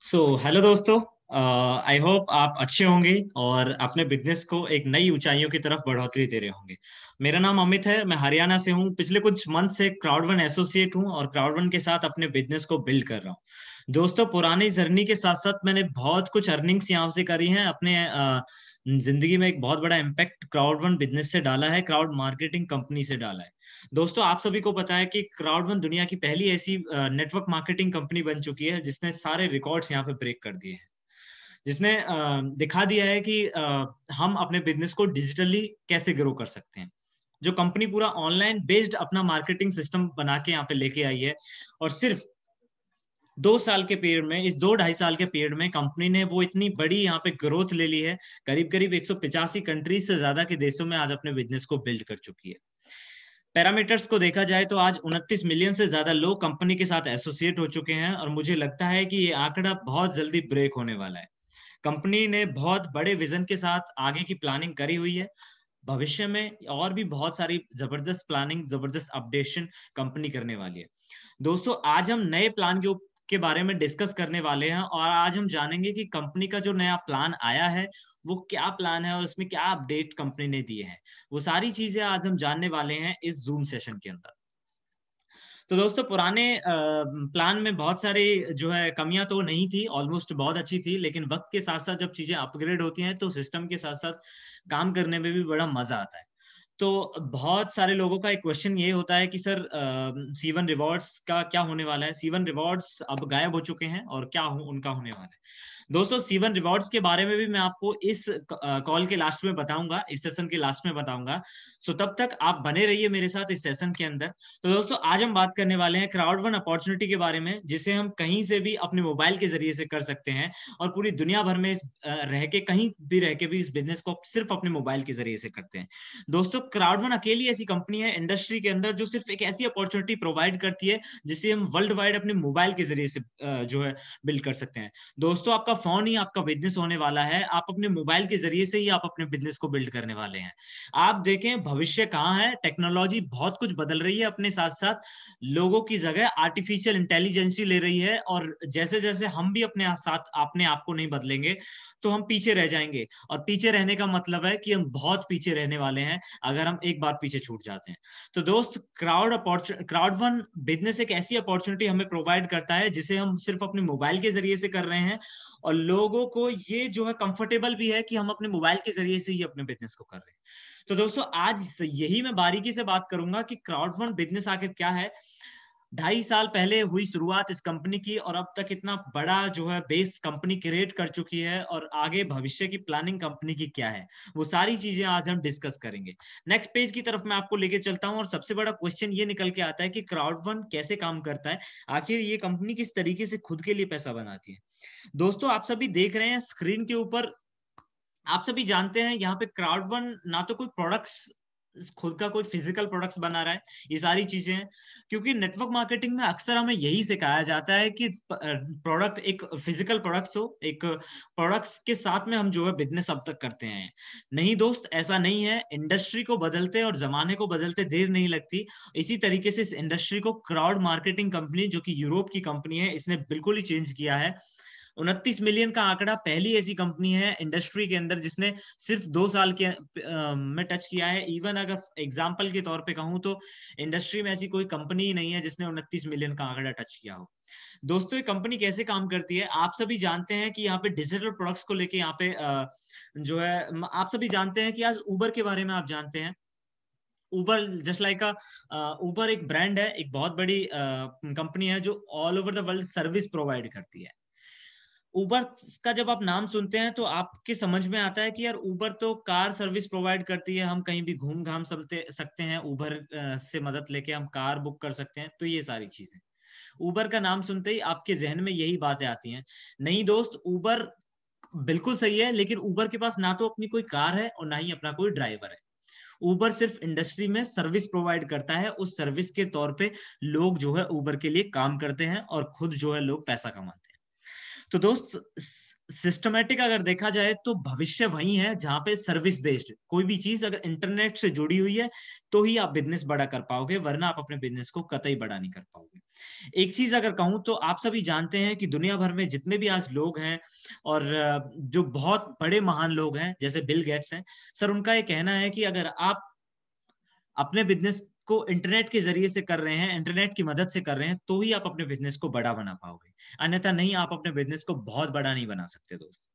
Hello दोस्तों। I hope आप अच्छे होंगे और अपने बिजनेस को एक नई ऊंचाइयों की तरफ बढ़ोतरी दे रहे होंगे। मेरा नाम अमित है, मैं हरियाणा से हूँ। पिछले कुछ मंथ से क्राउडवन एसोसिएट हूँ और क्राउडवन के साथ अपने बिजनेस को बिल्ड कर रहा हूँ। दोस्तों, पुरानी जर्नी के साथ साथ मैंने बहुत कुछ अर्निंग्स यहाँ से करी हैं अपने जिंदगी में। एक बहुत बड़ा इम्पैक्ट क्राउडवन बिजनेस से डाला है, क्राउड मार्केटिंग कंपनी से डाला है। दोस्तों, आप सभी को पता है कि क्राउडवन दुनिया की पहली ऐसी नेटवर्क मार्केटिंग कंपनी बन चुकी है जिसने सारे रिकॉर्ड्स यहाँ पे ब्रेक कर दिए हैं। जिसने दिखा दिया है कि हम अपने बिजनेस को डिजिटली कैसे ग्रो कर सकते हैं। जो कंपनी पूरा ऑनलाइन बेस्ड अपना मार्केटिंग सिस्टम बना के यहाँ पे लेके आई है, और सिर्फ 2 साल के पीरियड में, इस 2 ढाई साल के पीरियड में कंपनी ने वो इतनी बड़ी यहाँ पे ग्रोथ ले ली है। करीब करीब 185 कंट्रीज से ज्यादा के देशों में आज अपने बिजनेस को बिल्ड कर चुकी है। पैरामीटर्स को देखा जाए तो आज 29 मिलियन से ज्यादा लोग कंपनी के साथ एसोसिएट हो चुके हैं, और मुझे लगता है कि ये आंकड़ा बहुत जल्दी ब्रेक होने वाला है। कंपनी ने बहुत बड़े विजन के साथ आगे की प्लानिंग करी हुई है। भविष्य में और भी बहुत सारी जबरदस्त प्लानिंग, जबरदस्त अपडेशन कंपनी करने वाली है। दोस्तों, आज हम नए प्लान के बारे में डिस्कस करने वाले हैं, और आज हम जानेंगे कि कंपनी का जो नया प्लान आया है वो क्या प्लान है और उसमें क्या अपडेट कंपनी ने दिए हैं। वो सारी चीजें आज हम जानने वाले हैं इस जूम सेशन के अंदर। तो दोस्तों, पुराने प्लान में बहुत सारी जो है कमियां तो नहीं थी, ऑलमोस्ट बहुत अच्छी थी। लेकिन वक्त के साथ साथ जब चीजें अपग्रेड होती हैं तो सिस्टम के साथ साथ काम करने में भी बड़ा मजा आता है। तो बहुत सारे लोगों का एक क्वेश्चन ये होता है कि सर, C1 रिवॉर्ड्स का क्या होने वाला है। C1 रिवॉर्ड्स अब गायब हो चुके हैं, और क्या उनका होने वाला है। दोस्तों, C1 रिवॉर्ड्स के बारे में भी मैं आपको इस कॉल के लास्ट में बताऊंगा, इस सेशन के लास्ट में बताऊंगा। सो तब तक आप बने रहिए मेरे साथ इस सेशन के अंदर। तो दोस्तों, आज हम बात करने वाले हैं क्राउड वन अपॉर्चुनिटी के बारे में, जिसे हम कहीं से भी अपने मोबाइल के जरिए से कर सकते हैं, और पूरी दुनिया भर में रह के, कहीं भी रह के भी इस बिजनेस को सिर्फ अपने मोबाइल के जरिए से करते हैं। दोस्तों, क्राउड वन अकेली ऐसी कंपनी है इंडस्ट्री के अंदर जो सिर्फ एक ऐसी अपॉर्चुनिटी प्रोवाइड करती है जिसे हम वर्ल्ड वाइड अपने मोबाइल के जरिए से जो है बिल्ड कर सकते हैं। दोस्तों, आपका फोन ही आपका बिजनेस होने वाला है। आप अपने मोबाइल के जरिए से ही आप अपने बिजनेस को बिल्ड करने वाले हैं। आप देखें भविष्य कहाँ है, टेक्नोलॉजी बहुत कुछ बदल रही है, अपने साथ साथ लोगों की जगह आर्टिफिशियल इंटेलिजेंस ले रही है। और जैसे जैसे हम भी अपने साथ अपने आप को नहीं बदलेंगे तो हम पीछे रह जाएंगे। और पीछे रहने का मतलब है कि हम बहुत पीछे रहने वाले हैं अगर हम एक बार पीछे छूट जाते हैं। तो दोस्त, क्राउड वन बिजनेस एक ऐसी अपॉर्चुनिटी हमें प्रोवाइड करता है जिसे हम सिर्फ अपने मोबाइल के जरिए से कर रहे हैं, और लोगों को ये जो है कंफर्टेबल भी है कि हम अपने मोबाइल के जरिए से ही अपने बिजनेस को कर रहे हैं। तो दोस्तों, आज यही मैं बारीकी से बात करूंगा कि क्राउड फंड बिजनेस आखिर क्या है। 2.5 साल पहले हुई शुरुआत इस कंपनी की, और अब तक इतना बड़ा जो है बेस कंपनी क्रिएट कर चुकी है, और आगे भविष्य की प्लानिंग कंपनी की क्या है, वो सारी चीजें आज हम डिस्कस करेंगे। नेक्स्ट पेज की तरफ मैं आपको लेके चलता हूं, और सबसे बड़ा क्वेश्चन ये निकल के आता है कि क्राउड फंड कैसे काम करता है। आखिर ये कंपनी किस तरीके से खुद के लिए पैसा बनाती है। दोस्तों, आप सभी देख रहे हैं स्क्रीन के ऊपर, आप सभी जानते हैं यहाँ पे क्राउड वन ना तो कोई प्रोडक्ट्स, खुद का कोई फिजिकल प्रोडक्ट्स बना रहा है, ये सारी चीजें हैं। क्योंकि नेटवर्क मार्केटिंग में अक्सर हमें यही सिखाया जाता है कि प्रोडक्ट एक फिजिकल प्रोडक्ट्स हो, एक प्रोडक्ट्स के साथ में हम जो है बिजनेस अब तक करते हैं। नहीं दोस्त, ऐसा नहीं है। इंडस्ट्री को बदलते और जमाने को बदलते देर नहीं लगती। इसी तरीके से इस इंडस्ट्री को क्राउड मार्केटिंग कंपनी, जो कि यूरोप की कंपनी है, इसने बिल्कुल ही चेंज किया है। 29 मिलियन का आंकड़ा, पहली ऐसी कंपनी है इंडस्ट्री के अंदर जिसने सिर्फ 2 साल के में टच किया है। इवन अगर एग्जाम्पल के तौर पे कहूं तो इंडस्ट्री में ऐसी कोई कंपनी ही नहीं है जिसने 29 मिलियन का आंकड़ा टच किया हो। दोस्तों, ये कंपनी कैसे काम करती है आप सभी जानते हैं कि यहाँ पे डिजिटल प्रोडक्ट्स को लेके यहाँ पे जो है, आप सभी जानते हैं कि आज उबर के बारे में आप जानते हैं। उबर जस्ट लाइक उबर एक ब्रांड है, एक बहुत बड़ी कंपनी है जो all over the world service provide करती है। उबर का जब आप नाम सुनते हैं तो आपके समझ में आता है कि यार उबर तो कार सर्विस प्रोवाइड करती है, हम कहीं भी घूम घाम सकते सकते हैं, उबर से मदद लेके हम कार बुक कर सकते हैं। तो ये सारी चीजें, उबर का नाम सुनते ही आपके जहन में यही बातें आती हैं। नहीं दोस्त, उबर बिल्कुल सही है, लेकिन उबर के पास ना तो अपनी कोई कार है और ना ही अपना कोई ड्राइवर है। उबर सिर्फ इंडस्ट्री में सर्विस प्रोवाइड करता है, उस सर्विस के तौर पे लोग जो है उबर के लिए काम करते हैं, और खुद जो है लोग पैसा कमाते हैं। तो दोस्त, सिस्टमेटिक अगर देखा जाए तो भविष्य वही है जहां पे सर्विस बेस्ड कोई भी चीज अगर इंटरनेट से जुड़ी हुई है तो ही आप बिजनेस बड़ा कर पाओगे, वरना आप अपने बिजनेस को कतई बड़ा नहीं कर पाओगे। एक चीज अगर कहूं तो आप सभी जानते हैं कि दुनिया भर में जितने भी आज लोग हैं और जो बहुत बड़े महान लोग हैं जैसे बिल गेट्स हैं, सर उनका ये कहना है कि अगर आप अपने बिजनेस को इंटरनेट के जरिए से कर रहे हैं, इंटरनेट की मदद से कर रहे हैं, तो ही आप अपने बिजनेस को बड़ा बना पाओगे, अन्यथा नहीं, आप अपने बिजनेस को बहुत बड़ा नहीं बना सकते दोस्त।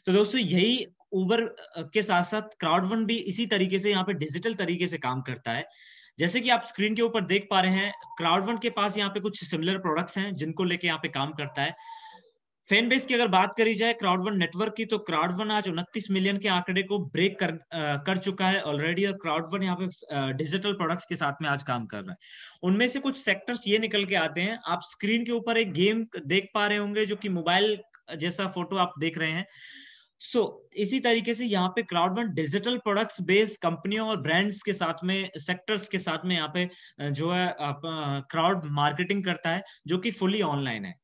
तो दोस्तों यही उबर के साथ साथ क्राउडवन भी इसी तरीके से यहाँ पे डिजिटल तरीके से काम करता है। जैसे कि आप स्क्रीन के ऊपर देख पा रहे हैं, क्राउडवन के पास यहाँ पे कुछ सिमिलर प्रोडक्ट्स हैं जिनको लेके यहाँ पे काम करता है। फैन बेस की अगर बात करी जाए क्राउडवन नेटवर्क की, तो क्राउडवन आज 29 मिलियन के आंकड़े को ब्रेक कर चुका है ऑलरेडी, और क्राउडवन यहाँ पे डिजिटल प्रोडक्ट्स के साथ में आज काम कर रहा है। उनमें से कुछ सेक्टर्स ये निकल के आते हैं, आप स्क्रीन के ऊपर एक गेम देख पा रहे होंगे जो कि मोबाइल जैसा फोटो आप देख रहे हैं। इसी तरीके से यहाँ पे क्राउडवन डिजिटल प्रोडक्ट्स बेस्ड कंपनियों और ब्रांड्स के साथ में, सेक्टर्स के साथ में यहाँ पे जो है क्राउड मार्केटिंग करता है, जो कि फुली ऑनलाइन है।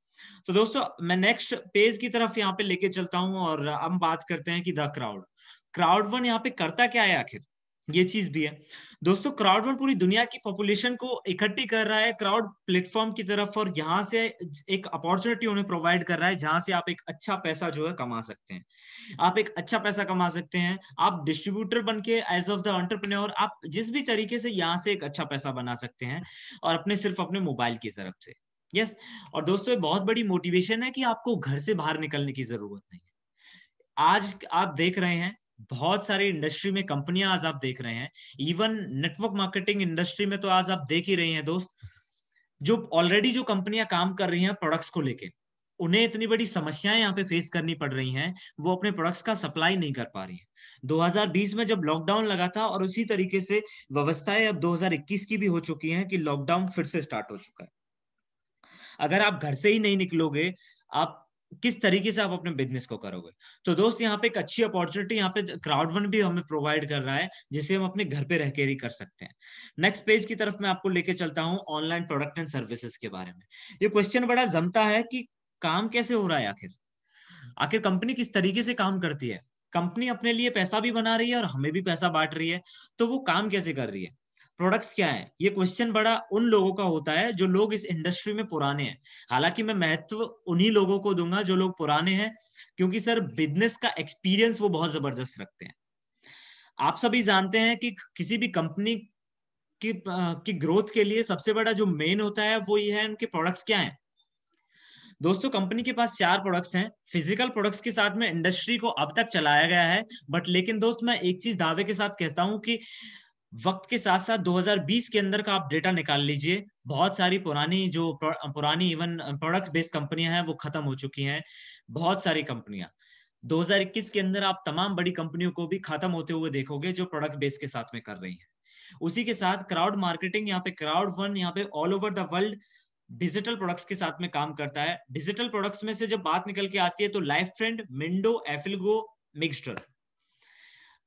तो दोस्तों मैं नेक्स्ट पेज की तरफ यहाँ पे लेके चलता हूँ और हम बात करते हैं कि द क्राउड वन यहाँ पे करता क्या है आखिर, ये चीज भी है दोस्तों। क्राउड वन पूरी दुनिया की पॉपुलेशन को इकट्ठी कर रहा है क्राउड प्लेटफॉर्म की तरफ, और यहाँ से एक अपॉर्चुनिटी उन्हें प्रोवाइड कर रहा है जहां से आप एक अच्छा पैसा जो है कमा सकते हैं। आप एक अच्छा पैसा कमा सकते हैं, आप डिस्ट्रीब्यूटर बन के एज ऑफ द एंटरप्रेन्योर आप जिस भी तरीके से यहाँ से एक अच्छा पैसा बना सकते हैं, और अपने सिर्फ अपने मोबाइल की तरफ से। यस, और दोस्तों ये बहुत बड़ी मोटिवेशन है कि आपको घर से बाहर निकलने की जरूरत नहीं है। आज आप देख रहे हैं बहुत सारी इंडस्ट्री में कंपनियां आज आप देख रहे हैं, इवन नेटवर्क मार्केटिंग इंडस्ट्री में तो आज आप देख ही रहे हैं दोस्त, जो ऑलरेडी जो कंपनियां काम कर रही हैं प्रोडक्ट्स को लेके, उन्हें इतनी बड़ी समस्याएं यहाँ पे फेस करनी पड़ रही हैं, वो अपने प्रोडक्ट्स का सप्लाई नहीं कर पा रही हैं। 2020 में जब लॉकडाउन लगा था, और उसी तरीके से व्यवस्थाएं अब 2021 की भी हो चुकी हैं कि लॉकडाउन फिर से स्टार्ट हो चुका है। अगर आप घर से ही नहीं निकलोगे, आप किस तरीके से आप अपने बिजनेस को करोगे? तो दोस्त यहाँ पे एक अच्छी अपॉर्चुनिटी यहाँ पे क्राउडवन भी हमें प्रोवाइड कर रहा है, जिसे हम अपने घर पे रह के ही कर सकते हैं। नेक्स्ट पेज की तरफ मैं आपको लेके चलता हूँ ऑनलाइन प्रोडक्ट एंड सर्विसेज के बारे में। ये क्वेश्चन बड़ा जमता है कि काम कैसे हो रहा है आखिर, आखिर कंपनी किस तरीके से काम करती है। कंपनी अपने लिए पैसा भी बना रही है और हमें भी पैसा बांट रही है, तो वो काम कैसे कर रही है, प्रोडक्ट्स क्या है? ये क्वेश्चन बड़ा उन लोगों का होता है जो लोग इस इंडस्ट्री में पुराने हैं। हालांकि मैं महत्व उन्हीं लोगों को दूंगा जो लोग पुराने हैं, क्योंकि सर बिजनेस का एक्सपीरियंस वो बहुत जबरदस्त रखते हैं। आप सभी जानते हैं कि किसी भी कंपनी की ग्रोथ के लिए सबसे बड़ा जो मेन होता है वो ये है उनके प्रोडक्ट्स क्या हैं। दोस्तों कंपनी के पास 4 प्रोडक्ट्स हैं। फिजिकल प्रोडक्ट्स के साथ में इंडस्ट्री को अब तक चलाया गया है, बट लेकिन दोस्त मैं एक चीज दावे के साथ कहता हूं कि वक्त के साथ साथ 2020 के अंदर का आप डेटा निकाल लीजिए, बहुत सारी पुरानी इवन प्रोडक्ट बेस्ड कंपनियां हैं वो खत्म हो चुकी हैं। बहुत सारी कंपनियां 2021 के अंदर आप तमाम बड़ी कंपनियों को भी खत्म होते हुए देखोगे जो प्रोडक्ट बेस के साथ में कर रही हैं। उसी के साथ क्राउड मार्केटिंग यहाँ पे क्राउड वन यहाँ पे all over the world digital products के साथ में काम करता है। डिजिटल प्रोडक्ट्स में से जब बात निकल के आती है तो लाइफ फ्रेंड, मिंडो, एफिलगो, मिक्सटर।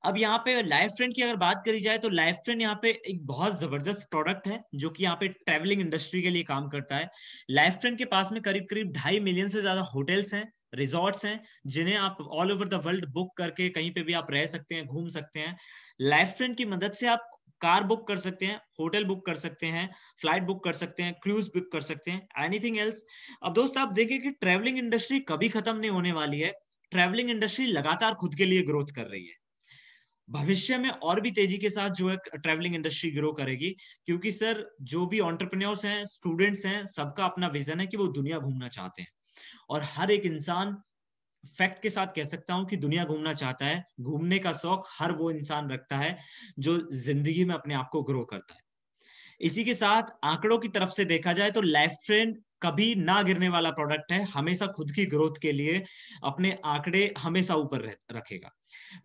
अब यहाँ पे लाइफ फ्रेंड की अगर बात करी जाए तो लाइफ फ्रेंड यहाँ पे एक बहुत जबरदस्त प्रोडक्ट है जो कि यहाँ पे ट्रैवलिंग इंडस्ट्री के लिए काम करता है। लाइफ फ्रेंड के पास में करीब करीब 2.5 मिलियन से ज्यादा होटल्स हैं, रिजॉर्ट्स हैं, जिन्हें आप all over the world book करके कहीं पे भी आप रह सकते हैं, घूम सकते हैं। लाइफ फ्रेंड की मदद से आप कार बुक कर सकते हैं, होटल बुक कर सकते हैं, फ्लाइट बुक कर सकते हैं, क्रूज बुक कर सकते हैं, एनीथिंग एल्स। अब दोस्त आप देखिए कि ट्रैवलिंग इंडस्ट्री कभी खत्म नहीं होने वाली है। ट्रैवलिंग इंडस्ट्री लगातार खुद के लिए ग्रोथ कर रही है। भविष्य में और भी तेजी के साथ जो है ट्रैवलिंग इंडस्ट्री ग्रो करेगी, क्योंकि सर जो भी एंटरप्रेन्योर्स हैं, स्टूडेंट्स हैं, सबका अपना विजन है कि वो दुनिया घूमना चाहते हैं। और हर एक इंसान फैक्ट के साथ कह सकता हूं कि दुनिया घूमना चाहता है। घूमने का शौक हर वो इंसान रखता है जो जिंदगी में अपने आप को ग्रो करता है। इसी के साथ आंकड़ों की तरफ से देखा जाए तो लाइफ फ्रेंड कभी ना गिरने वाला प्रोडक्ट है, हमेशा खुद की ग्रोथ के लिए अपने आंकड़े हमेशा ऊपर रखेगा।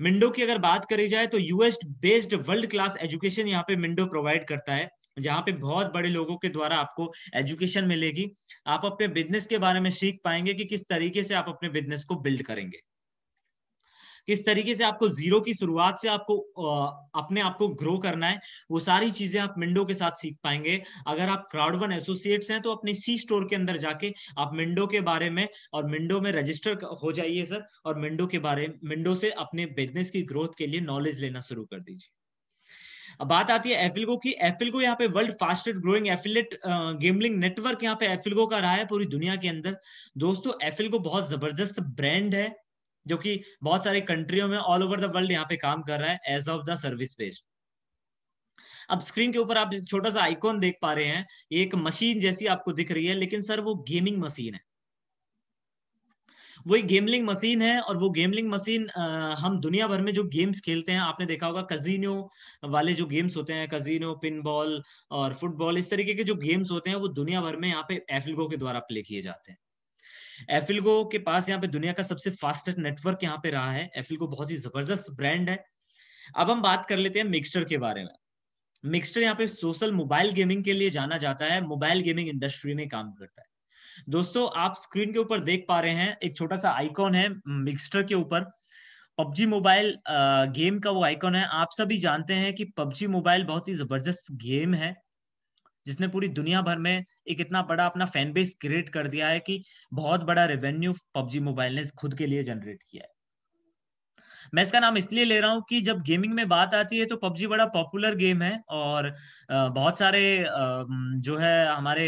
मिंडो की अगर बात करी जाए तो US based world class education यहाँ पे मिंडो प्रोवाइड करता है, जहाँ पे बहुत बड़े लोगों के द्वारा आपको एजुकेशन मिलेगी। आप अपने बिजनेस के बारे में सीख पाएंगे कि किस तरीके से आप अपने बिजनेस को बिल्ड करेंगे, किस तरीके से आपको जीरो की शुरुआत से आपको अपने आप को ग्रो करना है, वो सारी चीजें आप मिंडो के साथ सीख पाएंगे। अगर आप क्राउड वन एसोसिएट्स हैं तो अपने सी स्टोर के अंदर जाके आप मिंडो के बारे में और मिंडो में रजिस्टर हो जाइए सर, और मिंडो से अपने बिजनेस की ग्रोथ के लिए नॉलेज लेना शुरू कर दीजिए। अब बात आती है एफिलगो की। एफिलगो यहाँ पे world fastest growing affiliate gambling network यहाँ पे एफिलगो का रहा है पूरी दुनिया के अंदर। दोस्तों एफिलगो बहुत जबरदस्त ब्रांड है जो कि बहुत सारे कंट्रियों में ऑल ओवर द वर्ल्ड यहाँ पे काम कर रहा है as of the service based. अब स्क्रीन के ऊपर आप छोटा सा आइकॉन देख पा रहे हैं, एक मशीन जैसी आपको दिख रही है, लेकिन सर वो गेमिंग मशीन है, वो एक गेमलिंग मशीन है। और वो गेमलिंग मशीन हम दुनिया भर में जो गेम्स खेलते हैं, आपने देखा होगा कजिनो वाले जो गेम्स होते हैं, कजिनो, पिनबॉल और फुटबॉल, इस तरीके के जो गेम्स होते हैं वो दुनिया भर में यहाँ पे एफिलगो के द्वारा प्ले किए जाते हैं। एफिलगो के पास यहाँ पे दुनिया का सबसे फास्टेस्ट नेटवर्क यहाँ पे रहा है। एफिलगो बहुत ही जबरदस्त ब्रांड है। अब हम बात कर लेते हैं मिक्सचर के बारे में। मिक्सचर यहाँ पे सोशल मोबाइल गेमिंग के लिए जाना जाता है, मोबाइल गेमिंग इंडस्ट्री में काम करता है। दोस्तों आप स्क्रीन के ऊपर देख पा रहे हैं एक छोटा सा आइकॉन है मिक्सचर के ऊपर, पबजी मोबाइल गेम का वो आइकॉन है। आप सभी जानते हैं कि पबजी मोबाइल बहुत ही जबरदस्त गेम है जिसने पूरी दुनिया भर में एक इतना बड़ा अपना फैन बेस क्रिएट कर दिया है कि बहुत बड़ा रेवेन्यू पबजी मोबाइल ने खुद के लिए जनरेट किया है। मैं इसका नाम इसलिए ले रहा हूँ कि जब गेमिंग में बात आती है तो पबजी बड़ा पॉपुलर गेम है, और बहुत सारे जो है हमारे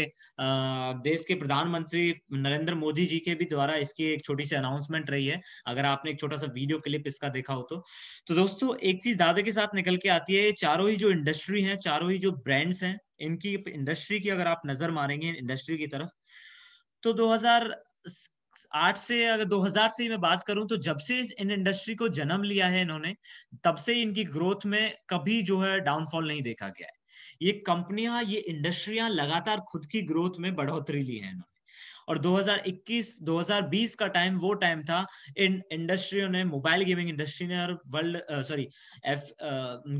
देश के प्रधानमंत्री नरेंद्र मोदी जी के भी द्वारा इसकी एक छोटी सी अनाउंसमेंट रही है, अगर आपने एक छोटा सा वीडियो क्लिप इसका देखा हो तो दोस्तों एक चीज दावे के साथ निकल के आती है, चारों ही जो इंडस्ट्री है, चारों ही जो ब्रांड्स हैं, इनकी इंडस्ट्री की अगर आप नजर मारेंगे इंडस्ट्री की तरफ, तो 2008 से, अगर 2000 से ही मैं बात करूं तो जब से इन इंडस्ट्री को जन्म लिया है इन्होंने, तब से इनकी ग्रोथ में कभी जो है डाउनफॉल नहीं देखा गया है। ये कंपनियां, ये इंडस्ट्रियां लगातार खुद की ग्रोथ में बढ़ोतरी ली है इन्होंने। और 2021 2020 का टाइम वो टाइम था इन इंडस्ट्रियों ने, मोबाइल गेमिंग इंडस्ट्री ने और वर्ल्ड सॉरी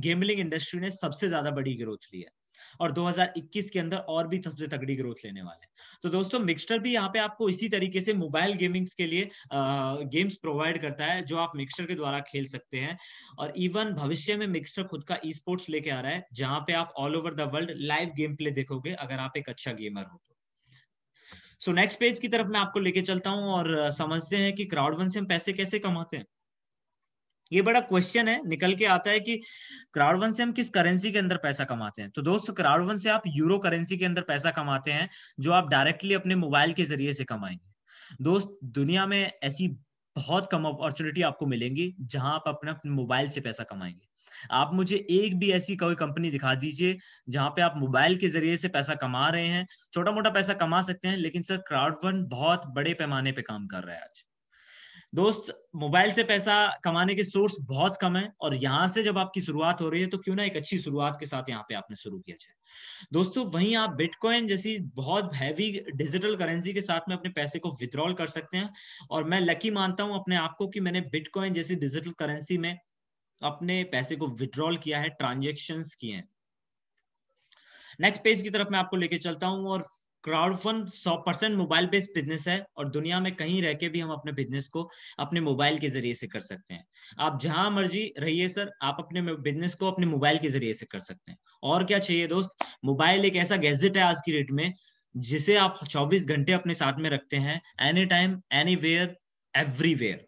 गेमिंग इंडस्ट्री ने सबसे ज्यादा बड़ी ग्रोथ ली है, और 2021 के अंदर और भी सबसे तगड़ी ग्रोथ लेने वाले हैं। तो दोस्तों मिक्सचर भी यहाँ पे आपको इसी तरीके से मोबाइल गेमिंग्स के लिए गेम्स प्रोवाइड करता है जो आप मिक्सचर के द्वारा खेल सकते हैं। और इवन भविष्य में मिक्सचर खुद का ई स्पोर्ट्स लेके आ रहा है, जहां पे आप all over the world live game play देखोगे अगर आप एक अच्छा गेमर हो तो। सो नेक्स्ट पेज की तरफ मैं आपको लेके चलता हूँ और समझते हैं कि क्राउड वन से हम पैसे कैसे कमाते हैं। ये बड़ा क्वेश्चन है, निकल के आता है कि क्राउड वन से हम किस करेंसी के अंदर पैसा कमाते हैं। तो दोस्त क्राउड वन से आप यूरो करेंसी के अंदर पैसा कमाते हैं, जो आप डायरेक्टली अपने मोबाइल के जरिए से कमाएंगे। दोस्त दुनिया में ऐसी बहुत कम अपॉर्चुनिटी आपको मिलेंगी जहां आप अपने मोबाइल से पैसा कमाएंगे। आप मुझे एक भी ऐसी कोई कंपनी दिखा दीजिए जहां पे आप मोबाइल के जरिए से पैसा कमा रहे हैं। छोटा मोटा पैसा कमा सकते हैं, लेकिन सर क्राउड वन बहुत बड़े पैमाने पे काम कर रहा है आज। दोस्त मोबाइल से पैसा कमाने के सोर्स बहुत कम है, और यहां से जब आपकी शुरुआत हो रही है तो क्यों ना एक अच्छी शुरुआत के साथ यहाँ पे आपने शुरू किया जाए। दोस्तों वहीं आप बिटकॉइन जैसी बहुत हैवी डिजिटल करेंसी के साथ में अपने पैसे को विड्रॉल कर सकते हैं, और मैं लकी मानता हूं अपने आप को कि मैंने बिटकॉइन जैसी डिजिटल करेंसी में अपने पैसे को विड्रॉल किया है, ट्रांजेक्शन्स किए हैं। नेक्स्ट पेज की तरफ मैं आपको लेके चलता हूं। और crowd fund 100% mobile based business है, और दुनिया में कहीं रह के भी हम अपने बिजनेस को अपने मोबाइल के जरिए से कर सकते हैं। आप जहां मर्जी रहिए सर, आप अपने बिजनेस को अपने मोबाइल के जरिए से कर सकते हैं। और क्या चाहिए दोस्त, मोबाइल एक ऐसा गैजेट है आज की डेट में जिसे आप 24 घंटे अपने साथ में रखते हैं, एनी टाइम एनीवेयर एवरीवेयर।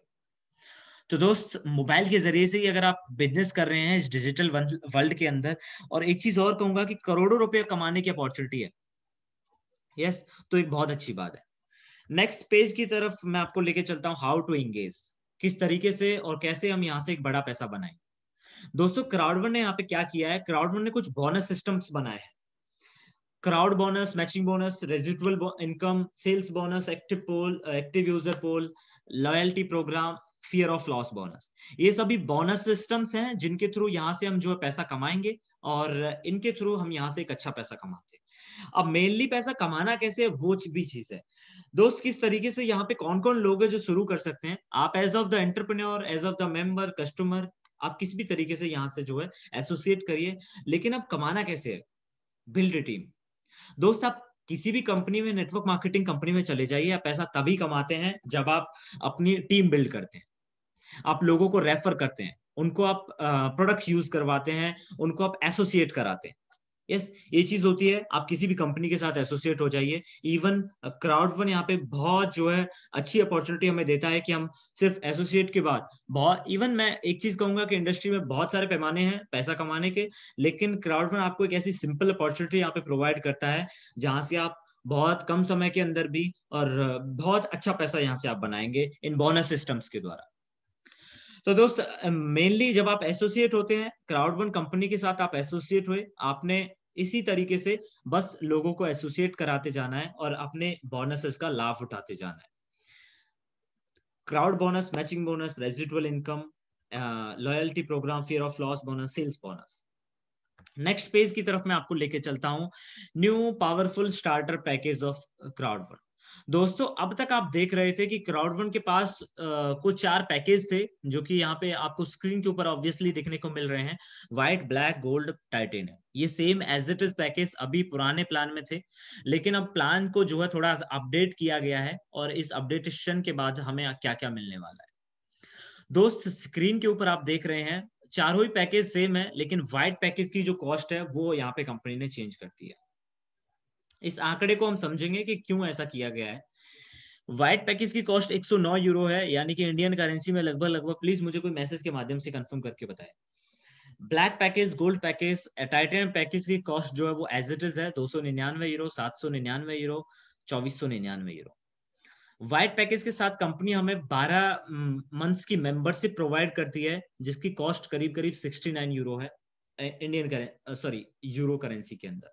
तो दोस्त मोबाइल के जरिए से ही अगर आप बिजनेस कर रहे हैं इस डिजिटल वर्ल्ड के अंदर, और एक चीज और कहूंगा कि करोड़ों रुपए कमाने की अपॉर्चुनिटी है, यस, तो एक बहुत अच्छी बात है। नेक्स्ट पेज की तरफ मैं आपको लेके चलता हूं, हाउ टू एंगेज, किस तरीके से और कैसे हम यहाँ से एक बड़ा पैसा बनाएं। दोस्तों क्राउडवन ने यहाँ पे क्या किया है, क्राउडवन ने कुछ बोनस सिस्टम्स बनाए हैं। Crowd bonus, matching bonus, residual income, sales bonus, active user pool, loyalty program, fear of loss bonus, ये सभी बोनस सिस्टम्स हैं जिनके थ्रू यहाँ से हम जो है पैसा कमाएंगे, और इनके थ्रू हम यहाँ से एक अच्छा पैसा कमाते हैं। अब मेनली पैसा कमाना कैसे है वो भी चीज है। दोस्त किस तरीके से यहाँ पे कौन कौन लोग हैं जो शुरू कर सकते हैं, आप as of the entrepreneur, as of the member, customer, आप किसी भी तरीके से यहाँ से जो है एसोसिएट करिए। लेकिन अब कमाना कैसे है, बिल्ड टीम। दोस्त आप किसी भी कंपनी में, नेटवर्क मार्केटिंग कंपनी में चले जाइए, आप पैसा तभी कमाते हैं जब आप अपनी टीम बिल्ड करते हैं। आप लोगों को रेफर करते हैं, उनको आप प्रोडक्ट्स यूज करवाते हैं, उनको आप एसोसिएट कराते हैं। यस, ये चीज होती है। आप किसी भी कंपनी के साथ एसोसिएट हो जाइए। इवन क्राउड वन यहाँ पे बहुत जो है अच्छी अपॉर्चुनिटी हमें देता है कि हम सिर्फ एसोसिएट के बाद बहुत, इवन मैं एक चीज कहूंगा कि इंडस्ट्री में बहुत सारे पैमाने हैं पैसा कमाने के, लेकिन क्राउड वन आपको एक ऐसी सिंपल अपॉर्चुनिटी यहाँ पे प्रोवाइड करता है जहां से आप बहुत कम समय के अंदर भी और बहुत अच्छा पैसा यहाँ से आप बनाएंगे इन बोनस सिस्टम्स के द्वारा। तो दोस्त, मेनली जब आप एसोसिएट होते हैं क्राउड वन कंपनी के साथ, आप एसोसिएट हुए, आपने इसी तरीके से बस लोगों को एसोसिएट कराते जाना है और अपने बोनसेस का लाभ उठाते जाना है। Crowd bonus, matching bonus, residual income, loyalty program, fear of loss bonus, sales bonus. Next page की तरफ मैं आपको लेके चलता हूं, new powerful starter package of crowd one. दोस्तों, अब तक आप देख रहे थे कि क्राउड वन के पास कुछ 4 पैकेज थे, जो कि यहाँ पे आपको स्क्रीन के ऊपर ऑब्वियसली देखने को मिल रहे हैं, व्हाइट, ब्लैक, गोल्ड, टाइटेनियम। ये same as it is package अभी पुराने प्लान में थे, लेकिन अब प्लान को जो है थोड़ा अपडेट किया गया है, और इस अपडेटेशन के बाद हमें क्या क्या मिलने वाला है। दोस्त, स्क्रीन के ऊपर आप देख रहे हैं चारों ही पैकेज सेम है, लेकिन व्हाइट पैकेज की जो कॉस्ट है वो यहाँ पे कंपनी ने चेंज कर दी है। इस आंकड़े को हम समझेंगे कि क्यों ऐसा किया गया है। व्हाइट पैकेज की कॉस्ट 109 यूरो है, यानी कि इंडियन करेंसी में लगभग लगभग, प्लीज मुझे कोई मैसेज के माध्यम से कंफर्म करके बताएं। Black package, gold package, titanium package की कॉस्ट जो है वो एज इट इज है 299 euro, 799 euro, 2499 euro. White package के साथ कंपनी हमें 12 मंथ्स की मेंबरशिप प्रोवाइड करती है, जिसकी कॉस्ट करीब करीब 69 यूरो है यूरो करेंसी के अंदर।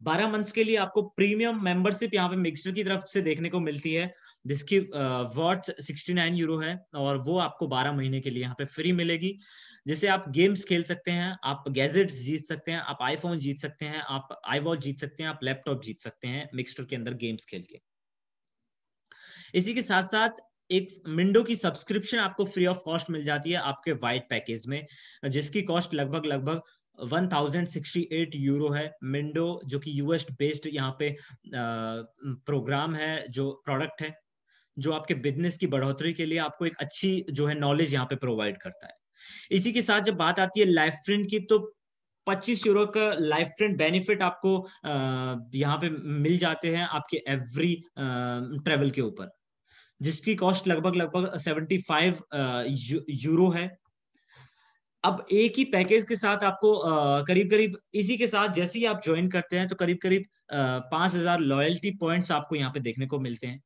12 मंथ्स के लिए आपको प्रीमियम मेंबरशिप यहाँ पे मिक्सर की तरफ से देखने को मिलती है, जिसकी वर्थ 69 यूरो है, और वो आपको 12 महीने के लिए यहाँ पे फ्री मिलेगी, जिसे आप गेम्स खेल सकते हैं, आप गैजेट्स जीत सकते हैं, आप आईफोन जीत सकते हैं, आप आई वॉच जीत सकते हैं, आप लैपटॉप जीत सकते हैं मिक्सर के अंदर गेम्स खेल के। इसी के साथ साथ एक विंडो की सब्सक्रिप्शन आपको फ्री ऑफ कॉस्ट मिल जाती है आपके व्हाइट पैकेज में, जिसकी कॉस्ट लगभग लगभग 1068 यूरो है। मिंडो जो कि यूएस बेस्ड यहाँ पे प्रोग्राम है, जो प्रोडक्ट है, जो आपके बिजनेस की बढ़ोतरी के लिए आपको एक अच्छी जो है नॉलेज यहाँ पे प्रोवाइड करता है। इसी के साथ जब बात आती है लाइफ फ्रेंड की, तो 25 यूरो का लाइफ फ्रेंड बेनिफिट आपको यहाँ पे मिल जाते हैं आपके एवरी ट्रेवल के ऊपर, जिसकी कॉस्ट लगभग लगभग 75 यूरो है। अब एक ही पैकेज के साथ आपको करीब करीब इसी के साथ जैसे ही आप ज्वाइन करते हैं तो करीब करीब 5000 लॉयल्टी पॉइंट्स आपको यहाँ पे देखने को मिलते हैं।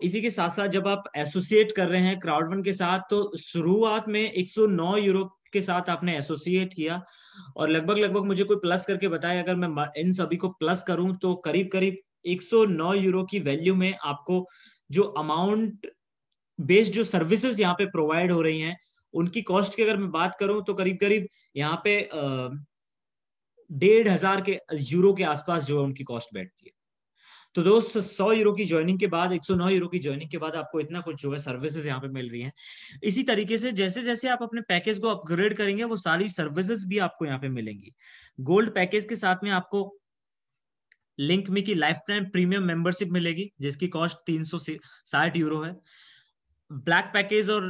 इसी के साथ साथ जब आप एसोसिएट कर रहे हैं क्राउड वन के साथ, तो शुरुआत में 109 यूरो के साथ आपने एसोसिएट किया, और लगभग लगभग मुझे कोई प्लस करके बताए, अगर मैं इन सभी को प्लस करूं तो करीब करीब 109 यूरो की वैल्यू में आपको जो अमाउंट बेस्ड जो सर्विसेज यहाँ पे प्रोवाइड हो रही हैं, उनकी कॉस्ट की अगर मैं बात करूं तो करीब करीब यहाँ पे 1,500 के यूरो के आसपास जो है उनकी कॉस्ट बैठती है। तो दोस्त, 100 यूरो की ज्वाइनिंग के बाद, 109 यूरो की ज्वाइनिंग के बाद आपको इतना कुछ जो है सर्विसेज यहाँ पे मिल रही हैं। इसी तरीके से जैसे जैसे आप अपने पैकेज को अपग्रेड करेंगे, वो सारी सर्विसेज भी आपको यहाँ पे मिलेंगी। गोल्ड पैकेज के साथ में आपको लिंक मी की लाइफ टाइम प्रीमियम मेंबरशिप मिलेगी, जिसकी कॉस्ट 360 यूरो है। ब्लैक पैकेज और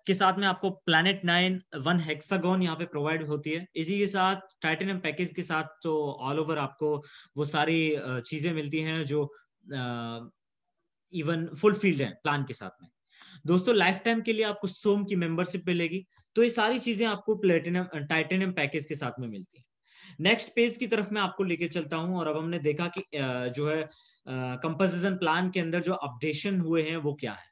के साथ में आपको प्लैनेट 9 1 हेक्सागोन यहाँ पे प्रोवाइड होती है। इसी के साथ टाइटेनियम पैकेज के साथ तो ऑल ओवर आपको वो सारी चीजें मिलती हैं जो इवन फुलफिल्ड है प्लान के साथ में। दोस्तों, लाइफ टाइम के लिए आपको सोम की मेंबरशिप मिलेगी। तो ये सारी चीजें आपको प्लेटिनम टाइटेनियम पैकेज के साथ में मिलती है। नेक्स्ट पेज की तरफ मैं आपको लेके चलता हूं, और अब हमने देखा कि जो है कंपोजिशन प्लान के अंदर जो अपडेशन हुए हैं वो क्या है।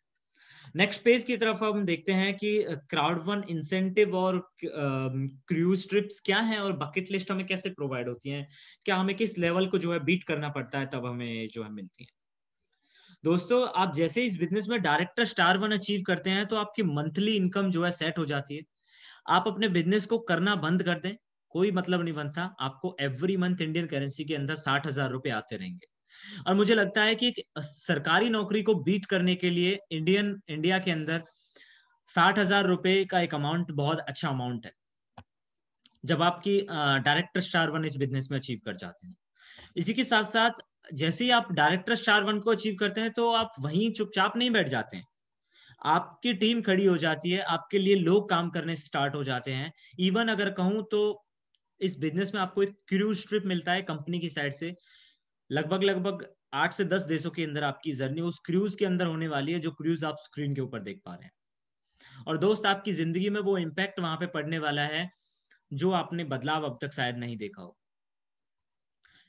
नेक्स्ट पेज की तरफ हम देखते हैं कि क्राउड वन इंसेंटिव और क्रूज ट्रिप्स क्या हैं, और बकेट लिस्ट हमें कैसे प्रोवाइड होती हैं, क्या हमें किस लेवल को जो है बीट करना पड़ता है तब हमें जो है मिलती है। दोस्तों, आप जैसे इस बिजनेस में डायरेक्टर स्टार वन अचीव करते हैं तो आपकी मंथली इनकम जो है सेट हो जाती है। आप अपने बिजनेस को करना बंद कर दें, कोई मतलब नहीं बनता, आपको एवरी मंथ इंडियन करेंसी के अंदर 60,000 रुपए आते रहेंगे। और मुझे लगता है कि एक सरकारी नौकरी को बीट करने के लिए इंडिया के अंदर 60,000 रुपए का एक अमाउंट बहुत अच्छा अमाउंट है, जब आपकी डायरेक्टर स्टार वन इस बिजनेस में अचीव कर जाते हैं। इसी के साथ साथ जैसे ही आप डायरेक्टर स्टार वन को अचीव करते हैं, तो आप वहीं चुपचाप नहीं बैठ जाते हैं, आपकी टीम खड़ी हो जाती है, आपके लिए लोग काम करने स्टार्ट हो जाते हैं। इवन अगर कहूं तो इस बिजनेस में आपको एक क्रूज ट्रिप मिलता है कंपनी की साइड से। लगभग लगभग 8 से 10 देशों के अंदर आपकी जर्नी उस क्रूज के अंदर होने वाली है, जो क्रूज आप स्क्रीन के ऊपर देख पा रहे हैं। और दोस्त, आपकी जिंदगी में वो इम्पैक्ट वहां पे पड़ने वाला है जो आपने बदलाव अब तक शायद नहीं देखा हो।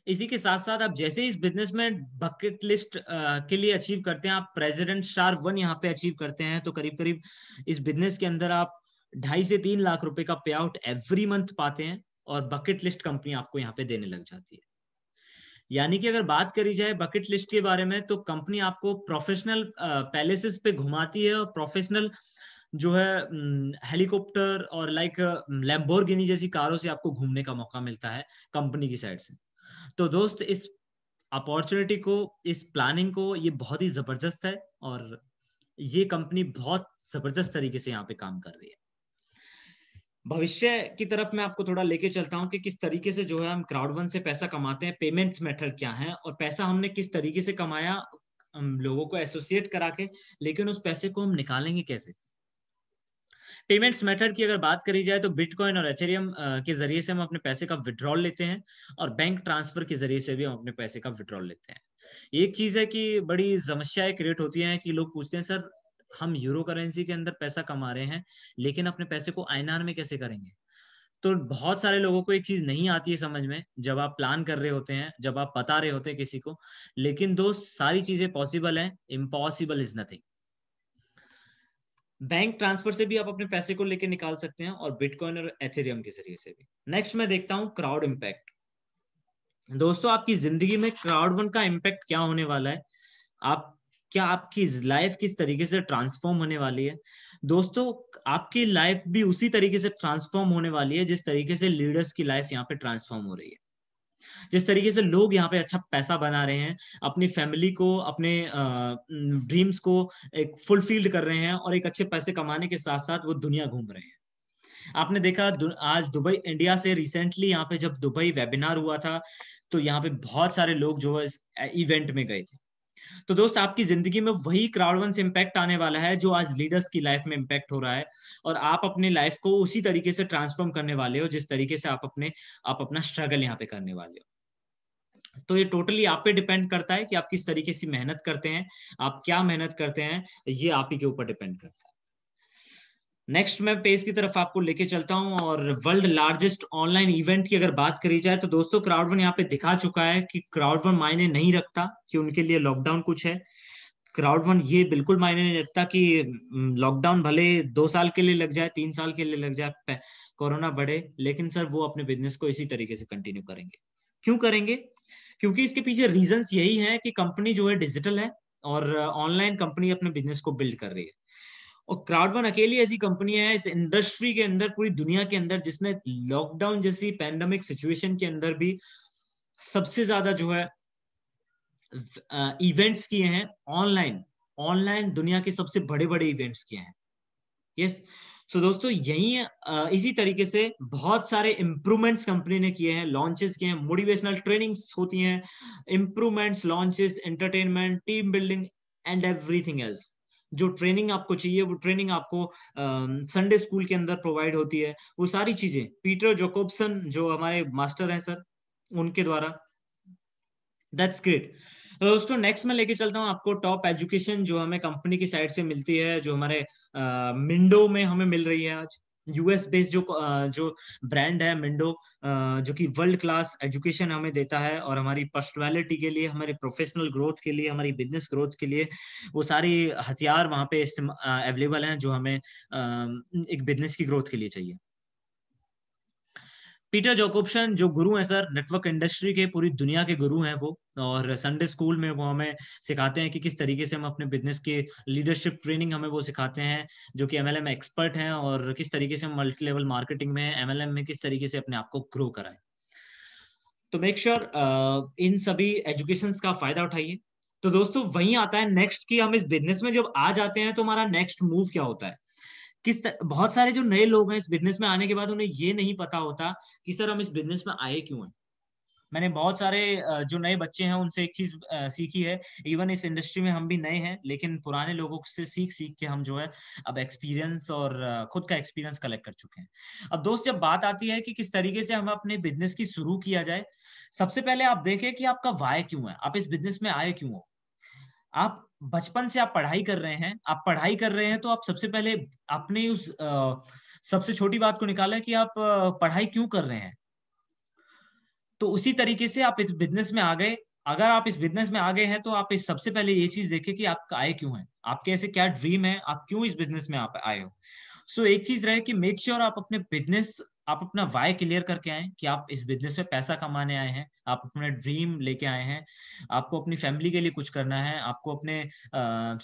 इसी के साथ साथ आप जैसे इस बिजनेस में बकेट लिस्ट के लिए अचीव करते हैं, आप प्रेसिडेंट स्टार 1 यहाँ पे अचीव करते हैं, तो करीब करीब इस बिजनेस के अंदर आप 2.5 से 3 लाख रुपए का पे आउट एवरी मंथ पाते हैं, और बकेट लिस्ट कंपनी आपको यहाँ पे देने लग जाती है। यानी कि अगर बात करी जाए बकेट लिस्ट के बारे में, तो कंपनी आपको प्रोफेशनल पैलेसेस पे घुमाती है, और प्रोफेशनल जो है हेलीकॉप्टर और लाइक लैम्बोर्गिनी जैसी कारों से आपको घूमने का मौका मिलता है कंपनी की साइड से। तो दोस्त, इस अपॉर्चुनिटी को, इस प्लानिंग को, ये बहुत ही जबरदस्त है, और ये कंपनी बहुत जबरदस्त तरीके से यहाँ पे काम कर रही है। भविष्य की तरफ मैं आपको थोड़ा लेके चलता हूँ कि किस तरीके से जो है हम क्राउड से पैसा कमाते हैं, पेमेंट्स मेथड क्या है, और पैसा हमने किस तरीके से कमाया हम लोगों को एसोसिएट करा के, लेकिन उस पैसे को हम निकालेंगे कैसे। पेमेंट्स मेथड की अगर बात करी जाए तो बिटकॉइन और एथेरियम के जरिए से हम अपने पैसे का विड्रॉल लेते हैं, और बैंक ट्रांसफर के जरिए से भी हम अपने पैसे का विड्रॉल लेते हैं। एक चीज है कि बड़ी समस्याएं क्रिएट होती हैं कि लोग पूछते हैं, सर हम यूरो करेंसी के अंदर पैसा कमा रहे हैं, लेकिन अपने पैसे को आईएनआर में कैसे करेंगे। तो बहुत सारे लोगों को एक चीज नहीं आती है समझ में, जब आप प्लान कर रहे होते हैं, जब आप बता रहे होते हैं किसी को। लेकिन दोस्त, सारी चीजें पॉसिबल हैं, impossible is nothing. Bank transfer से भी आप अपने पैसे को लेके निकाल सकते हैं, और बिटकॉइन और एथेरियम के जरिए से भी। नेक्स्ट मैं देखता हूं क्राउड इम्पैक्ट। दोस्तों, आपकी जिंदगी में क्राउड वन का इम्पैक्ट क्या होने वाला है, आप क्या आपकी लाइफ किस तरीके से ट्रांसफॉर्म होने वाली है। दोस्तों, आपकी लाइफ भी उसी तरीके से ट्रांसफॉर्म होने वाली है जिस तरीके से लीडर्स की लाइफ यहाँ पे ट्रांसफॉर्म हो रही है। जिस तरीके से लोग यहाँ पे अच्छा पैसा बना रहे हैं, अपनी फैमिली को, अपने ड्रीम्स को एक फुलफिल्ड कर रहे हैं, और एक अच्छे पैसे कमाने के साथ साथ वो दुनिया घूम रहे हैं। आपने देखा आज दुबई, इंडिया से रिसेंटली यहाँ पे जब दुबई वेबिनार हुआ था, तो यहाँ पे बहुत सारे लोग जो है इस इवेंट में गए थे। तो दोस्त, आपकी जिंदगी में वही क्राउड वन से इम्पैक्ट आने वाला है जो आज लीडर्स की लाइफ में इम्पैक्ट हो रहा है, और आप अपनी लाइफ को उसी तरीके से ट्रांसफॉर्म करने वाले हो जिस तरीके से आप अपना स्ट्रगल यहाँ पे करने वाले हो। तो ये टोटली आप पे डिपेंड करता है कि आप किस तरीके से मेहनत करते हैं, आप क्या मेहनत करते हैं, ये आप ही के ऊपर डिपेंड करता है। नेक्स्ट मैं पेज की तरफ आपको लेके चलता हूं, और वर्ल्ड लार्जेस्ट ऑनलाइन इवेंट की अगर बात करी जाए तो दोस्तों, क्राउड वन यहाँ पे दिखा चुका है कि क्राउड वन मायने नहीं रखता कि उनके लिए लॉकडाउन कुछ है। क्राउड वन ये बिल्कुल मायने नहीं रखता कि लॉकडाउन भले 2 साल के लिए लग जाए, 3 साल के लिए लग जाए, कोरोना बढ़े, लेकिन सर वो अपने बिजनेस को इसी तरीके से कंटिन्यू करेंगे। क्यों करेंगे? क्योंकि इसके पीछे रीजंस यही है कि कंपनी जो है डिजिटल है, और ऑनलाइन कंपनी अपने बिजनेस को बिल्ड कर रही है। और क्राउड वन अकेली ऐसी कंपनी है इस इंडस्ट्री के अंदर, पूरी दुनिया के अंदर, जिसने लॉकडाउन जैसी पैंडेमिक सिचुएशन के अंदर भी सबसे ज्यादा जो है इवेंट्स किए हैं ऑनलाइन। ऑनलाइन दुनिया के सबसे बड़े बड़े इवेंट्स किए हैं। यस। सो दोस्तों, यही इसी तरीके से बहुत सारे इंप्रूवमेंट्स कंपनी ने किए हैं, लॉन्चेस किए हैं, मोटिवेशनल ट्रेनिंग्स होती हैं, improvements, launches, entertainment, team building and everything else. जो ट्रेनिंग आपको चाहिए वो ट्रेनिंग आपको संडे स्कूल के अंदर प्रोवाइड होती है। वो सारी चीजें पीटर जोकोब्सन जो हमारे मास्टर हैं सर, उनके द्वारा। That's great. दोस्तों, नेक्स्ट मैं लेके चलता हूँ आपको टॉप एजुकेशन जो हमें कंपनी की साइड से मिलती है, जो हमारे मिंडो में हमें मिल रही है आज। यूएस बेस्ड जो ब्रांड है मिंडो, जो कि वर्ल्ड क्लास एजुकेशन हमें देता है, और हमारी पर्सनालिटी के लिए, हमारे प्रोफेशनल ग्रोथ के लिए, हमारी बिजनेस ग्रोथ के लिए वो सारी हथियार वहाँ पे अवेलेबल हैं जो हमें एक बिजनेस की ग्रोथ के लिए चाहिए। पीटर जोकोब्सन जो गुरु हैं सर, नेटवर्क इंडस्ट्री के पूरी दुनिया के गुरु हैं वो, और संडे स्कूल में वो हमें सिखाते हैं कि किस तरीके से हम अपने बिजनेस के लीडरशिप ट्रेनिंग हमें वो सिखाते हैं, जो कि एमएलएम एक्सपर्ट हैं, और किस तरीके से हम मल्टी लेवल मार्केटिंग में, एमएलएम में किस तरीके से अपने आप को ग्रो कराएं। तो मेक श्योर इन सभी एजुकेशंस का फायदा उठाइए। तो दोस्तों, वहीं आता है नेक्स्ट कि हम इस बिजनेस में जब आ जाते हैं तो हमारा नेक्स्ट मूव क्या होता है। बहुत सारे जो नए लोग हैं इस बिजनेस में आने के बाद उन्हें ये नहीं पता होता कि सर हम इस बिजनेस में आए क्यों हैं। मैंने बहुत सारे जो नए बच्चे हैं उनसे एक चीज सीखी है। इवन इस इंडस्ट्री में हम भी नए हैं, लेकिन पुराने लोगों से सीख सीख के हम जो है अब एक्सपीरियंस और खुद का एक्सपीरियंस कलेक्ट कर चुके हैं। अब दोस्त, जब बात आती है कि किस तरीके से हमें अपने बिजनेस की शुरू किया जाए, सबसे पहले आप देखें कि आपका वाय क्यों है, आप इस बिजनेस में आए क्यों हो। आप बचपन से आप पढ़ाई कर रहे हैं, आप पढ़ाई कर रहे हैं, तो आप सबसे पहले अपने उस सबसे छोटी बात को निकालें कि आप पढ़ाई क्यों कर रहे हैं। तो उसी तरीके से आप इस बिज़नेस में आ गए। अगर आप इस बिज़नेस में आ गए हैं, तो आप इस सबसे पहले ये चीज़ देखें कि आपका आय क्यों है? आपके ऐसे क्या ड्रीम है? आप क्यों इस बिज़नेस में आप आए हो? सो एक चीज़ रहे कि मेक श्योर आप अपने बिज़नेस, आप अपना व्हाय क्लियर करके आएँ कि आप इस बिज़नेस में पैसा कमाने आए हैं, आप अपना ड्रीम लेके आए हैं, आपको अपनी फैमिली के लिए कुछ करना है, आपको अपने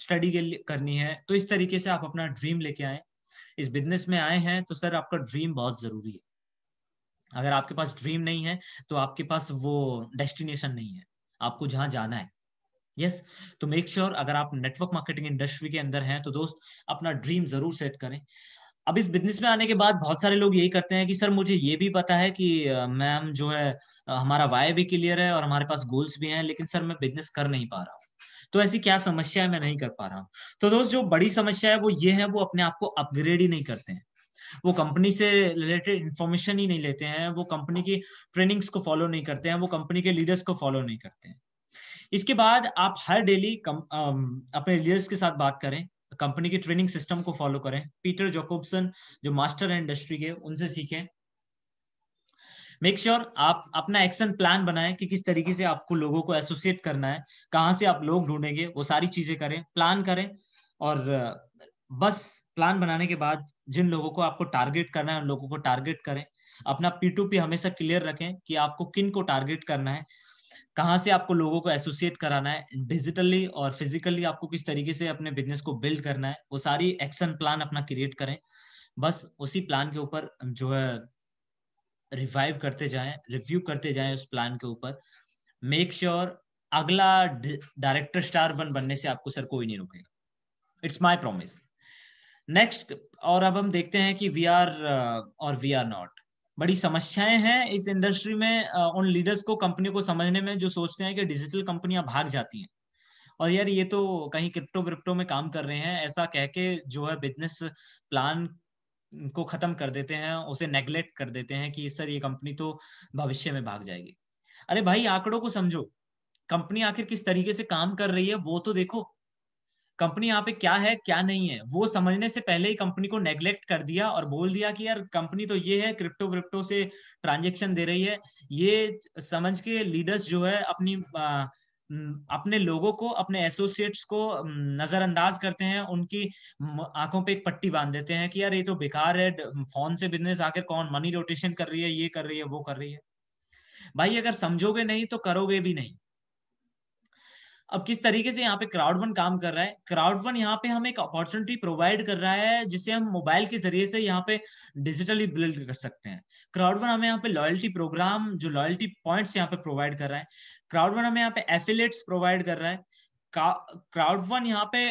स्टडी के लिए करनी है। तो इस तरीके से आप अपना ड्रीम लेके आएँ। इस बिज़नेस में आए हैं, तो सर आपका ड्रीम बहुत ज़रूरी है। अगर आपके पास ड्रीम नहीं है, तो आपके पास वो डेस्टिनेशन नहीं है, आपको जहाँ जाना है। यस, तो मेक श्योर अगर आप नेटवर्क मार्केटिंग इंडस्ट्री के अंदर हैं, तो दोस्त अपना ड्रीम ज़रूर सेट करें। अब इस बिज़नेस में आने के बाद बहुत सारे लोग यही करते हैं कि सर मुझे ये भी पता है कि मैम जो है हमारा व्हाय भी क्लियर है और हमारे पास गोल्स भी हैं, लेकिन सर मैं बिज़नेस कर नहीं पा रहा हूँ। तो ऐसी क्या समस्या है, मैं नहीं कर पा रहा हूँ। तो दोस्त, जो बड़ी समस्या है वो ये है, वो अपने आप को अपग्रेड ही नहीं करते हैं। वो कंपनी से रिलेटेड इन्फॉर्मेशन ही नहीं लेते हैं, वो कंपनी की ट्रेनिंग्स को फॉलो नहीं करते हैं, वो कंपनी के लीडर्स को फॉलो नहीं करते हैं। इसके बाद आप हर डेली अपने लीडर्स के साथ बात करें, कंपनी की ट्रेनिंग सिस्टम को फॉलो करें। पीटर जोकोब्सन जो मास्टर है इंडस्ट्री के, उनसे सीखें। मेक श्योर आप अपना एक्शन प्लान बनाएं कि किस तरीके से आपको लोगों को एसोसिएट करना है, कहाँ से आप लोग ढूंढेंगे, वो सारी चीजें करें, प्लान करें। और बस प्लान बनाने के बाद जिन लोगों को आपको टारगेट करना है, उन लोगों को टारगेट करें। अपना P2P हमेशा क्लियर रखें कि आपको किन को टारगेट करना है, कहाँ से आपको लोगों को एसोसिएट कराना है, डिजिटली और फिजिकली आपको किस तरीके से अपने बिजनेस को बिल्ड करना है, वो सारी एक्शन प्लान अपना क्रिएट करें। बस उसी प्लान के ऊपर जो है रिवाइव करते जाएं, रिव्यू करते जाएं उस प्लान के ऊपर। मेक श्योर अगला डायरेक्टर स्टार वन बनने से आपको सर कोई नहीं रोकेगा। It's my promise. नेक्स्ट, और अब हम देखते हैं कि वी आर और वी आर नॉट। बड़ी समस्याएं हैं इस इंडस्ट्री में उन लीडर्स को, कंपनी को समझने में, जो सोचते हैं कि डिजिटल कंपनियां भाग जाती हैं और यार ये तो कहीं क्रिप्टो विप्टो में काम कर रहे हैं, ऐसा कह के जो है बिजनेस प्लान को खत्म कर देते हैं, उसे नेग्लेक्ट कर देते हैं कि सर ये कंपनी तो भविष्य में भाग जाएगी। अरे भाई, आंकड़ों को समझो, कंपनी आखिर किस तरीके से काम कर रही है वो तो देखो। कंपनी यहाँ पे क्या है क्या नहीं है वो समझने से पहले ही कंपनी को नेग्लेक्ट कर दिया और बोल दिया कि यार कंपनी तो ये है, क्रिप्टो विप्टो से ट्रांजेक्शन दे रही है। ये समझ के लीडर्स जो है अपने लोगों को, अपने एसोसिएट्स को नजरअंदाज करते हैं, उनकी आंखों पे एक पट्टी बांध देते हैं कि यार ये तो बेकार है, फोन से बिजनेस आखिर कौन मनी रोटेशन कर रही है, ये कर रही है, वो कर रही है। भाई अगर समझोगे नहीं तो करोगे भी नहीं। अब किस तरीके से यहाँ पे क्राउड वन काम कर रहा है, क्राउड वन यहाँ पे हमें एक अपॉर्चुनिटी प्रोवाइड कर रहा है जिसे हम मोबाइल के जरिए से यहाँ पे डिजिटली बिल्ड कर सकते हैं। क्राउड वन हमें यहाँ पे लॉयल्टी प्रोग्राम, जो लॉयल्टी पॉइंट्स यहाँ पे प्रोवाइड कर रहा है। क्राउड वन हमें यहाँ पे एफिलेट्स प्रोवाइड कर रहा है। क्राउड वन यहाँ पे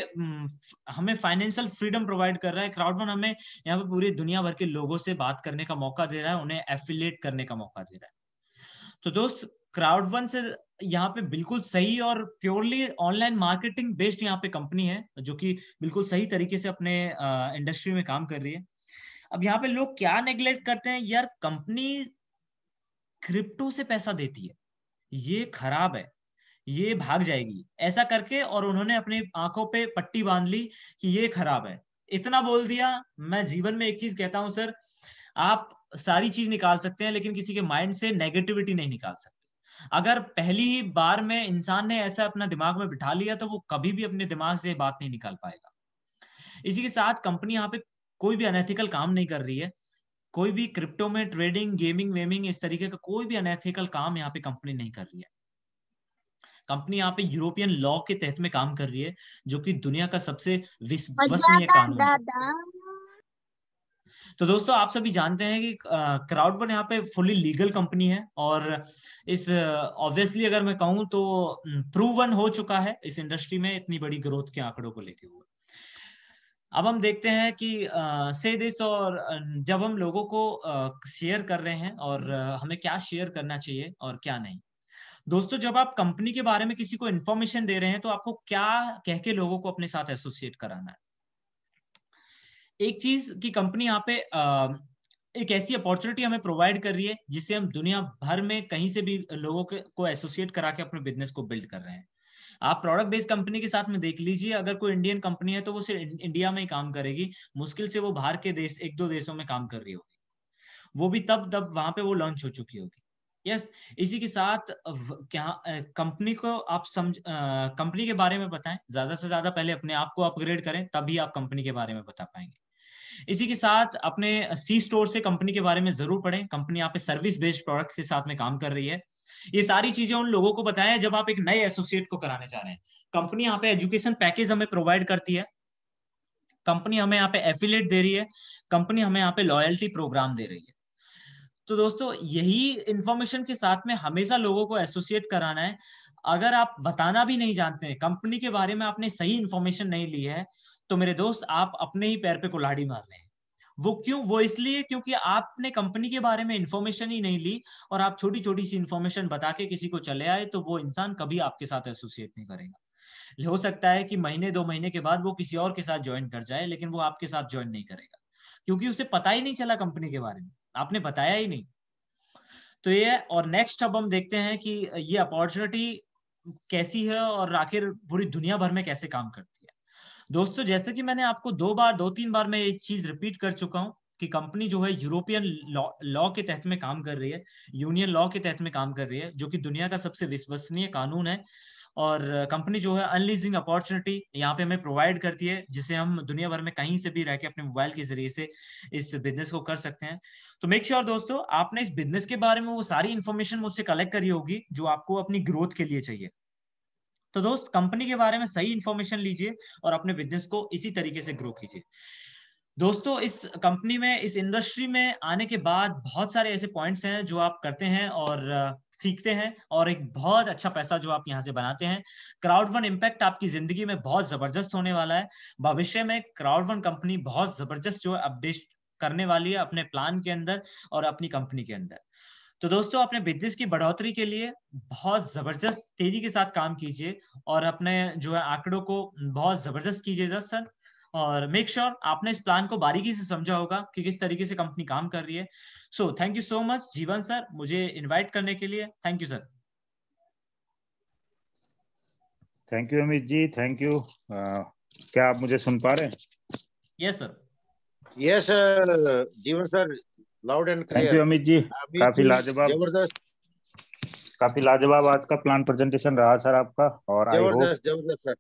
हमें फाइनेंशियल फ्रीडम प्रोवाइड कर रहा है। क्राउड वन हमें यहाँ पे पूरी दुनिया भर के लोगों से बात करने का मौका दे रहा है, उन्हें एफिलेट करने का मौका दे रहा है। तो दोस्त, क्राउड वन से यहाँ पे बिल्कुल सही और प्योरली ऑनलाइन मार्केटिंग बेस्ड यहाँ पे कंपनी है, जो कि बिल्कुल सही तरीके से अपने इंडस्ट्री में काम कर रही है। अब यहाँ पे लोग क्या नेग्लेक्ट करते हैं, यार कंपनी क्रिप्टो से पैसा देती है, ये खराब है, ये भाग जाएगी, ऐसा करके, और उन्होंने अपनी आंखों पे पट्टी बांध ली कि ये खराब है। इतना बोल दिया। मैं जीवन में एक चीज कहता हूं सर, आप सारी चीज निकाल सकते हैं लेकिन किसी के माइंड से नेगेटिविटी नहीं निकाल सकते। अगर पहली ही बार में इंसान ने ऐसा अपना दिमाग में बिठा लिया, तो वो कभी भी अपने दिमाग से बात नहीं निकाल पाएगा। इसी के साथ कंपनी यहाँ पे कोई भी अनएथिकल काम नहीं कर रही है। कोई भी क्रिप्टो में ट्रेडिंग, गेमिंग वेमिंग, इस तरीके का कोई भी अनएथिकल काम यहाँ पे कंपनी नहीं कर रही है। कंपनी यहाँ पे यूरोपियन लॉ के तहत में काम कर रही है, जो कि दुनिया का सबसे विश्वसनीय कानून है। तो दोस्तों, आप सभी जानते हैं कि क्राउड वन यहाँ पे फुली लीगल कंपनी है, और इस ऑब्वियसली अगर मैं कहूँ तो प्रूवन हो चुका है इस इंडस्ट्री में इतनी बड़ी ग्रोथ के आंकड़ों को लेके हुए। अब हम देखते हैं कि से दिस, और जब हम लोगों को शेयर कर रहे हैं और हमें क्या शेयर करना चाहिए और क्या नहीं। दोस्तों जब आप कंपनी के बारे में किसी को इन्फॉर्मेशन दे रहे हैं तो आपको क्या कह के लोगों को अपने साथ एसोसिएट कराना है। एक चीज की कंपनी यहाँ पे एक ऐसी अपॉर्चुनिटी हमें प्रोवाइड कर रही है जिससे हम दुनिया भर में कहीं से भी लोगों को एसोसिएट करा के अपने बिजनेस को बिल्ड कर रहे हैं। आप प्रोडक्ट बेस्ड कंपनी के साथ में देख लीजिए, अगर कोई इंडियन कंपनी है तो वो सिर्फ इंडिया में ही काम करेगी, मुश्किल से वो बाहर के देश एक दो देशों में काम कर रही होगी, वो भी तब तब वहां पे वो लॉन्च हो चुकी होगी। यस, इसी के साथ क्या कंपनी को आप कंपनी के बारे में बताएं, ज्यादा से ज्यादा पहले अपने आप को अपग्रेड करें, तभी आप कंपनी के बारे में बता पाएंगे। इसी के साथ अपने सी स्टोर से कंपनी के बारे में जरूर पढ़ें, कंपनी यहाँ पे सर्विस बेस्ड प्रोडक्ट के साथ में काम कर रही है। ये सारी चीजें उन लोगों को बताएं जब आप एक नए एसोसिएट को कराने जा रहे हैं। कंपनी यहाँ पे एजुकेशन पैकेज हमें प्रोवाइड करती है, कंपनी हमें यहाँ पे एफिलिएट दे रही है, कंपनी हमें यहाँ पे लॉयल्टी प्रोग्राम दे रही है। तो दोस्तों यही इंफॉर्मेशन के साथ में हमेशा लोगों को एसोसिएट कराना है। अगर आप बताना भी नहीं जानते हैं, कंपनी के बारे में आपने सही इंफॉर्मेशन नहीं ली है, तो मेरे दोस्त आप अपने ही पैर पे कुल्हाड़ी मार रहे हैं। वो क्यों? वो इसलिए क्योंकि आपने कंपनी के बारे में इंफॉर्मेशन ही नहीं ली और आप छोटी छोटी सी इंफॉर्मेशन बता के किसी को चले आए, तो वो इंसान कभी आपके साथ एसोसिएट नहीं करेगा। हो सकता है कि महीने 2 महीने के बाद वो किसी और के साथ ज्वाइन कर जाए, लेकिन वो आपके साथ ज्वाइन नहीं करेगा, क्योंकि उसे पता ही नहीं चला कंपनी के बारे में, आपने बताया ही नहीं। तो ये, और नेक्स्ट अब हम देखते हैं कि ये अपॉर्चुनिटी कैसी है और आखिर पूरी दुनिया भर में कैसे काम करती है। दोस्तों जैसे कि मैंने आपको 2 3 बार मैं एक चीज रिपीट कर चुका हूं कि कंपनी जो है यूरोपियन लॉ के तहत में काम कर रही है, यूनियन लॉ के तहत में काम कर रही है, जो कि दुनिया का सबसे विश्वसनीय कानून है। और कंपनी जो है अनलीजिंग अपॉर्चुनिटी यहाँ पे हमें प्रोवाइड करती है, जिसे हम दुनिया भर में कहीं से भी रह के अपने मोबाइल के जरिए से इस बिजनेस को कर सकते हैं। तो मेक श्योर दोस्तों आपने इस बिजनेस के बारे में वो सारी इंफॉर्मेशन मुझसे कलेक्ट करी होगी जो आपको अपनी ग्रोथ के लिए चाहिए। तो दोस्त कंपनी के बारे में सही इंफॉर्मेशन लीजिए और अपने बिजनेस को इसी तरीके से ग्रो कीजिए। दोस्तों इस कंपनी में, इस इंडस्ट्री में आने के बाद बहुत सारे ऐसे पॉइंट्स हैं जो आप करते हैं और सीखते हैं, और एक बहुत अच्छा पैसा जो आप यहाँ से बनाते हैं। क्राउड वन इम्पैक्ट आपकी जिंदगी में बहुत जबरदस्त होने वाला है। भविष्य में क्राउड वन कंपनी बहुत जबरदस्त जो है अपडेट करने वाली है अपने प्लान के अंदर और अपनी कंपनी के अंदर। तो दोस्तों अपने बिजनेस की बढ़ोतरी के लिए बहुत जबरदस्त तेजी के साथ काम कीजिए और अपने जो है आंकड़ों को बहुत जबरदस्त कीजिए सर। और मेक श्योर आपने इस प्लान को बारीकी से समझा होगा कि किस तरीके से कंपनी काम कर रही है। So thank you so much Jeevan sir, मुझे इनवाइट करने के लिए। Thank you sir. Thank you Amit ji, thank you. क्या आप मुझे सुन पा रहे हैं? Yes sir. Yes Jeevan sir, loud and clear. Thank you Amit ji, काफी लाजवाब, जबरदस्त, काफी लाजवाब आज का प्लान प्रेजेंटेशन रहा सर आपका। और आई होप जबरदस्त सर।